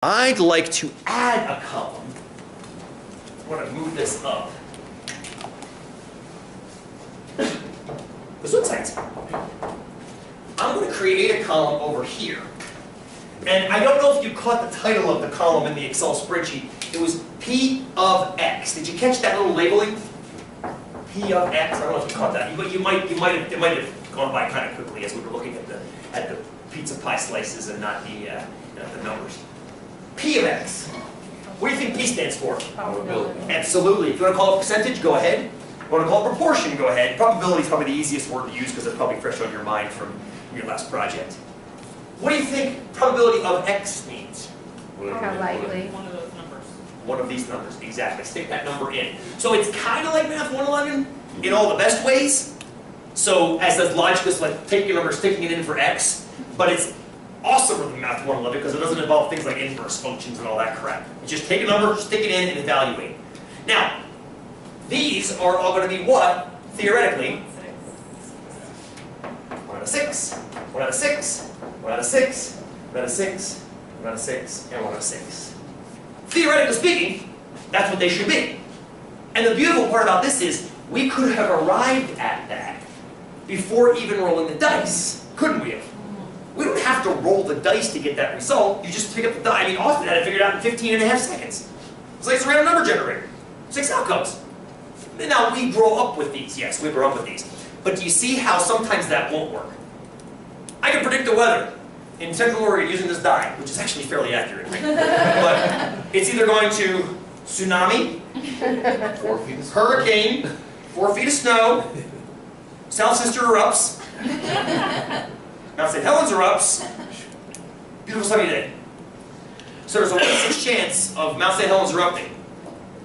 I'd like to add a column. I want to move this up. Gesundheit. I'm going to create a column over here. And I don't know if you caught the title of the column in the Excel spreadsheet. It was P of X. Did you catch that little labeling? P of X. I don't know if you caught that, but it might have gone by kind of quickly as we were looking at the pizza pie slices and not the numbers. P of X. What do you think P stands for? Probability. Absolutely. If you want to call it percentage, go ahead. If you want to call it proportion, go ahead. Probability is probably the easiest word to use because it's probably fresh on your mind from your last project. What do you think probability of X means? How likely? One of those numbers. One of these numbers, exactly. Stick that number in. So it's kind of like Math 111 in all the best ways. So as the logic is like taking a number, sticking it in for X, but it's awesomer than Math 111 because it doesn't involve things like inverse functions and all that crap. You just take a number, stick it in, and evaluate. Now, these are all going to be what, theoretically? 1 out of 6, 1 out of 6, 1 out of 6, 1 out of 6, 1 out of 6, and 1 out of 6. Theoretically speaking, that's what they should be. And the beautiful part about this is we could have arrived at that before even rolling the dice, couldn't we have? We don't have to roll the dice to get that result. You just pick up the die. I mean, Austin had it figured out in 15.5 seconds. It's like it's a random number generator. 6 outcomes. And now we grow up with these. Yes, we grow up with these. But do you see how sometimes that won't work? I can predict the weather in Central Oregon using this die, which is actually fairly accurate. But it's either going to tsunami, 4 feet of snow. hurricane, 4 feet of snow, South Sister erupts, Mount St. Helens erupts, beautiful sunny day. So there's a 1/6 chance of Mount St. Helens erupting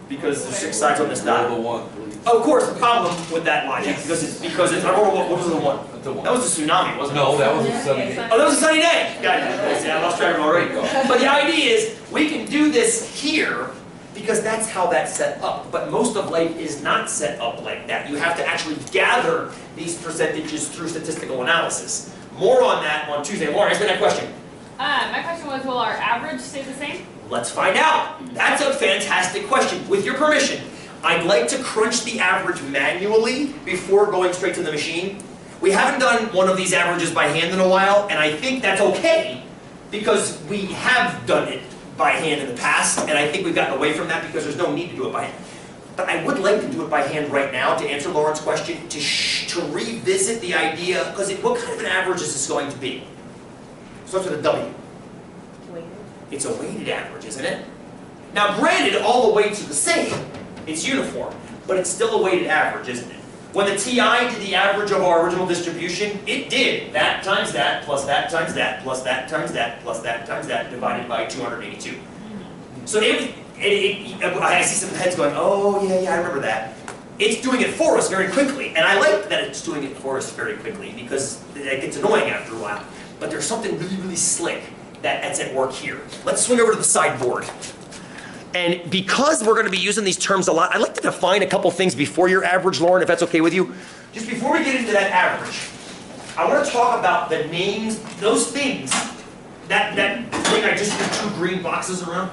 because there's 6 sides on this die. Roll the 1, please. Of course, the problem with that logic, because it's, I rolled, what was the one? The 1. That was a tsunami, wasn't it? No, that was a sunny day. Oh, that was a sunny day! Got it. See, I lost track of it already. But the idea is, we can do this here because that's how that's set up. But most of life is not set up like that. You have to actually gather these percentages through statistical analysis. More on that on Tuesday. Lauren, answer that question. My question was, will our average stay the same? Let's find out. That's a fantastic question. With your permission, I'd like to crunch the average manually before going straight to the machine. We haven't done one of these averages by hand in a while, and I think that's okay because we have done it by hand in the past, and I think we've gotten away from that because there's no need to do it by hand. But I would like to do it by hand right now to answer Lauren's question, to revisit the idea, because what kind of an average is this going to be? Starts with a W. Weighted. It's a weighted average, isn't it? Now granted, all the weights are the same. It's uniform, but it's still a weighted average, isn't it? When the TI did the average of our original distribution, it did that times that, plus that times that, plus that times that, plus that times that, divided by 282. So I see some heads going, oh yeah, I remember that. It's doing it for us very quickly, and I like that it's doing it for us very quickly because it gets annoying after a while. But there's something really, really slick that's at work here. Let's swing over to the sideboard. And because we're going to be using these terms a lot, I'd like to define a couple things before your average, Lauren, if that's okay with you. Just before we get into that average, I want to talk about the names, those things, that thing I just drew 2 green boxes around.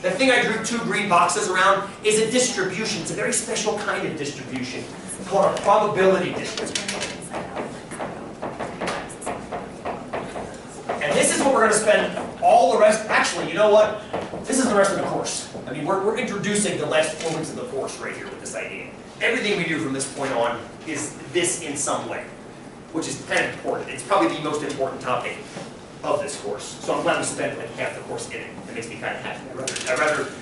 That thing I drew 2 green boxes around is a distribution. It's a very special kind of distribution called a probability distribution. And this is what we're going to spend all the rest, actually, you know what? This is the rest of the course. I mean, we're introducing the last 4 weeks of the course right here with this idea. Everything we do from this point on is this in some way, which is kind of important. It's probably the most important topic of this course. So I'm glad we spent like half the course in it. It makes me kind of happy.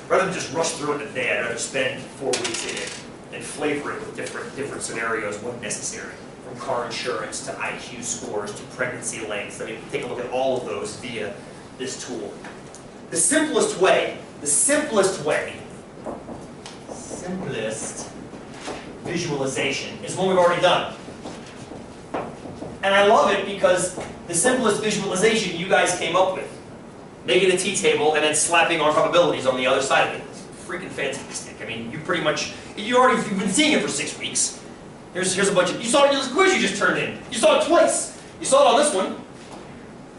Rather than just rush through it in a day, I'd rather spend 4 weeks in it and flavor it with different scenarios when necessary. From car insurance to IQ scores to pregnancy lengths. I mean, take a look at all of those via this tool. The simplest visualization is one we've already done. And I love it because the simplest visualization you guys came up with. Making a T-table and then slapping our probabilities on the other side of it. It's freaking fantastic. I mean, you've been seeing it for 6 weeks. Here's a bunch of, you saw it in this quiz you just turned in. You saw it twice. You saw it on this one.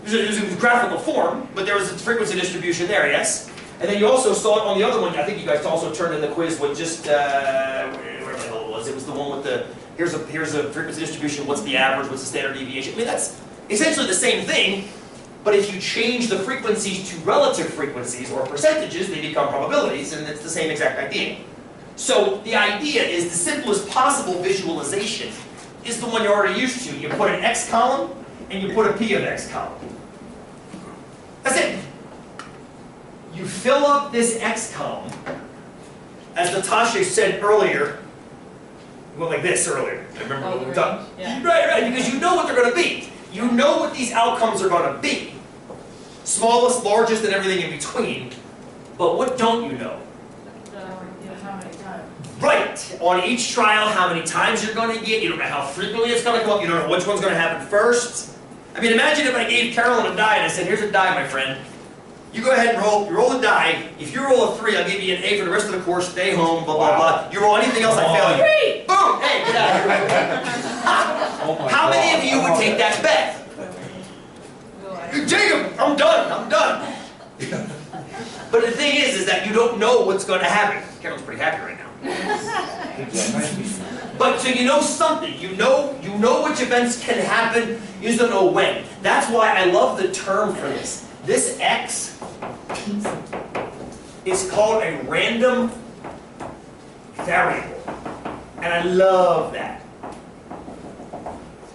It was graphical form, but there was a frequency distribution there, yes? And then you also saw it on the other one, I think you guys also turned in the quiz with just, whatever the hell it was. It was the one with the, here's a frequency distribution, what's the average, what's the standard deviation? I mean, that's essentially the same thing, but if you change the frequencies to relative frequencies or percentages, they become probabilities, and it's the same exact idea. So the idea is the simplest possible visualization is the one you're already used to. You put an X column, and you put a P of X column. That's it. You fill up this X column, as Natasha said earlier, went like this earlier. I remember Oh, what we done. yeah. Right, because you know what they're going to be. You know what these outcomes are going to be. Smallest, largest, and everything in between. But what don't you know? How many times? Right. On each trial, how many times you're going to get. You don't know how frequently it's going to come up. You don't know which one's going to happen first. I mean, imagine if I gave Carolyn a die and I said, here's a die, my friend. You go ahead and roll a die. If you roll a 3, I'll give you an A for the rest of the course, stay home, blah, blah, blah. You roll anything else, I fail you. 3! Boom! Hey, get out of here. How many of you would take that bet? Jacob, I'm done. But the thing is that you don't know what's going to happen. Carolyn's pretty happy right now. But so you know something. You know which events can happen. You just don't know when. That's why I love the term for this. This X is called a random variable. And I love that.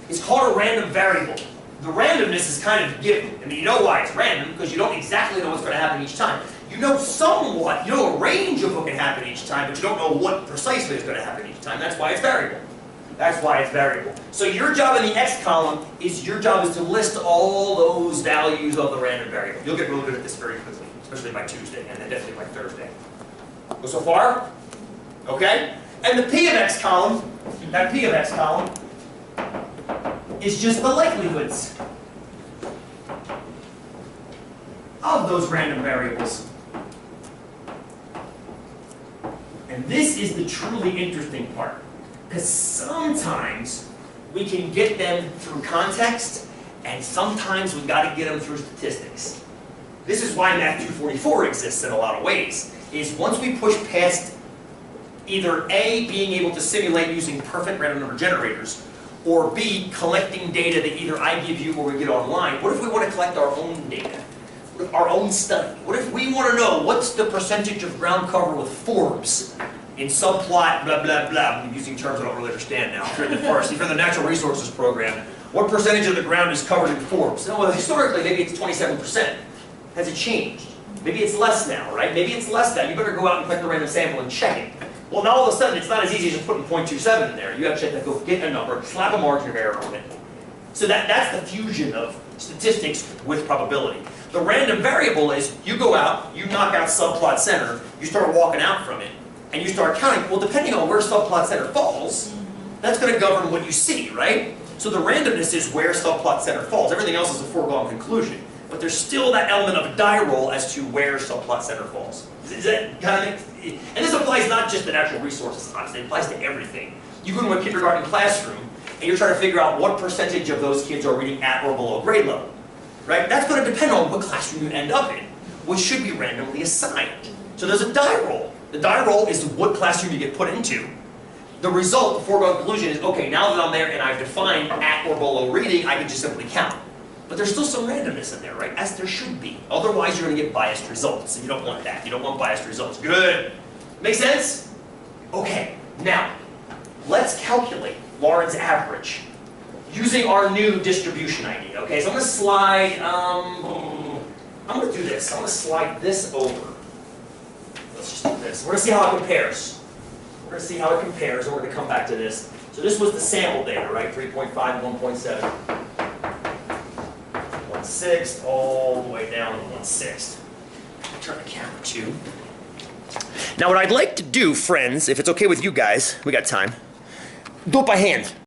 It's called a random variable. The randomness is kind of given. I mean, you know why it's random, because you don't exactly know what's going to happen each time. You know somewhat, you know a range of what can happen each time, but you don't know what precisely is going to happen each time. That's why it's variable. That's why it's variable. So your job in the X column is your job is to list all those values of the random variable. You'll get really good at this very quickly, especially by Tuesday, and then definitely by Thursday. Go so far? Okay? And the P of X column, that P of X column, is just the likelihoods of those random variables. And this is the truly interesting part, because sometimes we can get them through context, and sometimes we've got to get them through statistics. This is why Math 244 exists in a lot of ways, is once we push past either A, being able to simulate using perfect random number generators, or B, collecting data that either I give you or we get online. What if we want to collect our own data? Our own study? What if we want to know what's the percentage of ground cover with Forbes in subplot blah blah blah? I'm using terms I don't really understand now. If you're in the natural resources program, what percentage of the ground is covered in Forbes? No, well, historically, maybe it's 27%. Has it changed? Maybe it's less now, right? Maybe it's less now. You better go out and collect a random sample and check it. Well, now all of a sudden, it's not as easy as just putting 0.27 in there. You got to check that, go get a number, slap a margin of error on it. So that's the fusion of statistics with probability. The random variable is you go out, you knock out subplot center, you start walking out from it, and you start counting. Well, depending on where subplot center falls, that's going to govern what you see, right? So the randomness is where subplot center falls. Everything else is a foregone conclusion. But there's still that element of a die roll as to where subplot center falls. Is that kind of, and this applies not just to natural resources, honestly, it applies to everything. You go to a kindergarten classroom, and you're trying to figure out what percentage of those kids are reading at or below grade level, right? That's going to depend on what classroom you end up in, which should be randomly assigned. So there's a die roll. The die roll is what classroom you get put into. The result, the foregone conclusion is, okay, now that I'm there and I've defined at or below reading, I can just simply count. But there's still some randomness in there, right? As there should be. Otherwise, you're going to get biased results, and you don't want that. You don't want biased results. Good. Make sense? Okay. Now, let's calculate Lauren's average using our new distribution idea. Okay, so I'm going to slide. I'm going to do this. I'm going to slide this over. Let's just do this. We're going to see how it compares. We're going to see how it compares, and we're going to come back to this. So this was the sample data, right? 3.5, 1.7. 1/6 all the way down to 1/6. Turn the camera to. Now what I'd like to do, friends, if it's okay with you guys, we got time, do it by hand.